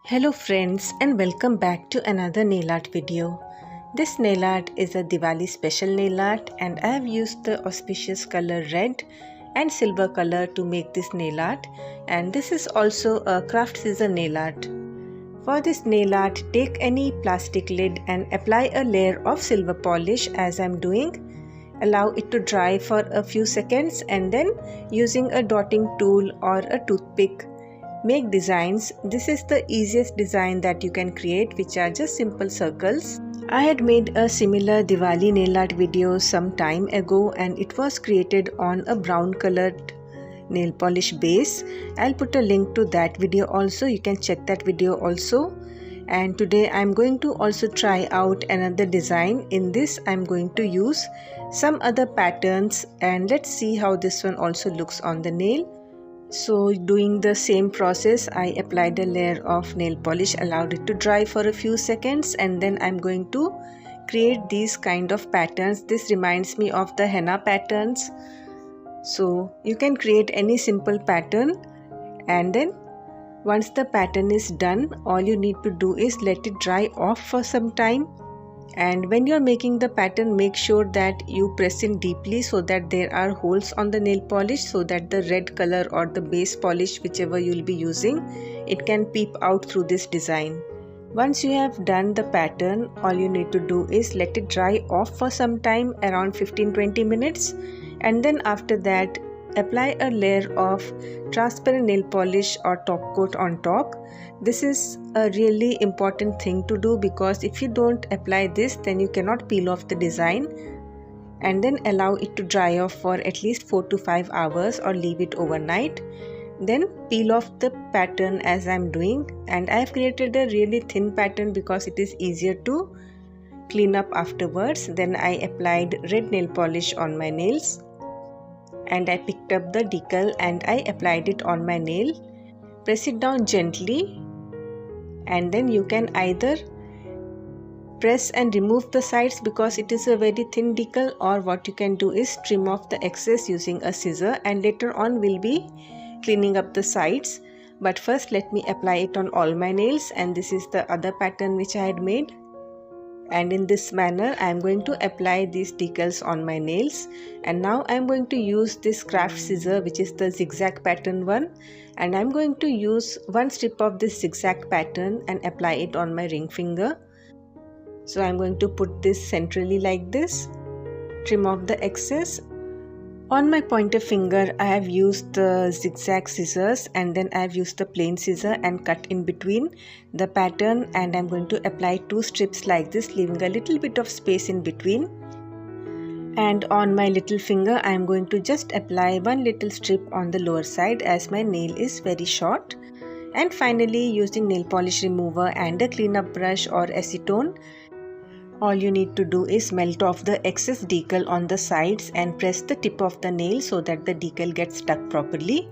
Hello friends and welcome back to another nail art video. This nail art is a Diwali special nail art and I have used the auspicious color red and silver color to make this nail art, and this is also a craft scissor nail art. For this nail art, take any plastic lid and apply a layer of silver polish as I am doing. Allow it to dry for a few seconds and then using a dotting tool or a toothpick, make designs. This is the easiest design that you can create, which are just simple circles. I had made a similar Diwali nail art video some time ago and it was created on a brown colored nail polish base. I'll put a link to that video also, you can check that video also. And today I'm going to also try out another design. In this I'm going to use some other patterns and let's see how this one also looks on the nail. So doing the same process, I applied a layer of nail polish, allowed it to dry for a few seconds, and then I'm going to create these kind of patterns. This reminds me of the henna patterns. So you can create any simple pattern, and then once the pattern is done, all you need to do is let it dry off for some time. And when you're making the pattern, make sure that you press in deeply so that there are holes on the nail polish so that the red color or the base polish, whichever you'll be using, it can peep out through this design. Once you have done the pattern, all you need to do is let it dry off for some time, around 15-20 minutes, and then after that apply a layer of transparent nail polish or top coat on top. This is a really important thing to do because if you don't apply this, then you cannot peel off the design, and then allow it to dry off for at least 4 to 5 hours or leave it overnight. Then peel off the pattern as I'm doing, and I've created a really thin pattern because it is easier to clean up afterwards. Then I applied red nail polish on my nails and I picked up the decal and I applied it on my nail. Press it down gently and then you can either press and remove the sides because it is a very thin decal, or what you can do is trim off the excess using a scissor, and later on we'll be cleaning up the sides. But first let me apply it on all my nails, and this is the other pattern which I had made. And in this manner I am going to apply these decals on my nails. And now I am going to use this craft scissor, which is the zigzag pattern one, and I am going to use one strip of this zigzag pattern and apply it on my ring finger. So I am going to put this centrally like this, trim off the excess. On my pointer finger I have used the zigzag scissors, and then I have used the plain scissor and cut in between the pattern, and I am going to apply 2 strips like this, leaving a little bit of space in between. And on my little finger I am going to just apply one little strip on the lower side as my nail is very short. And finally, using nail polish remover and a cleanup brush or acetone, all you need to do is melt off the excess decal on the sides and press the tip of the nail so that the decal gets stuck properly.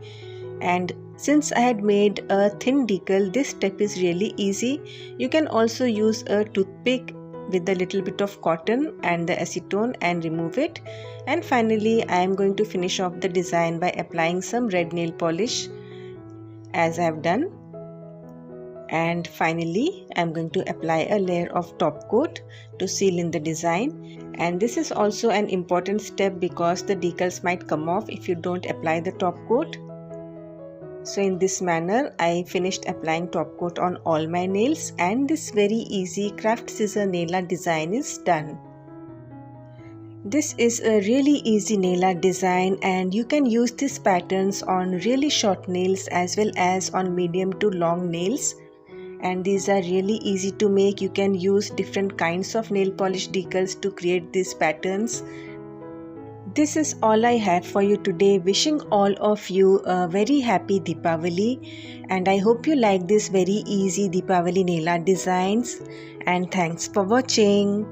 And since I had made a thin decal, this step is really easy. You can also use a toothpick with a little bit of cotton and the acetone and remove it. And finally, I am going to finish off the design by applying some red nail polish as I have done. And finally I am going to apply a layer of top coat to seal in the design, and this is also an important step because the decals might come off if you don't apply the top coat. So in this manner I finished applying top coat on all my nails, and this very easy craft scissor nail art design is done. This is a really easy nail art design, and you can use these patterns on really short nails as well as on medium to long nails. And these are really easy to make. You can use different kinds of nail polish decals to create these patterns. This is all I have for you today. Wishing all of you a very happy Deepawali, and I hope you like this very easy Deepawali nail art designs, and thanks for watching.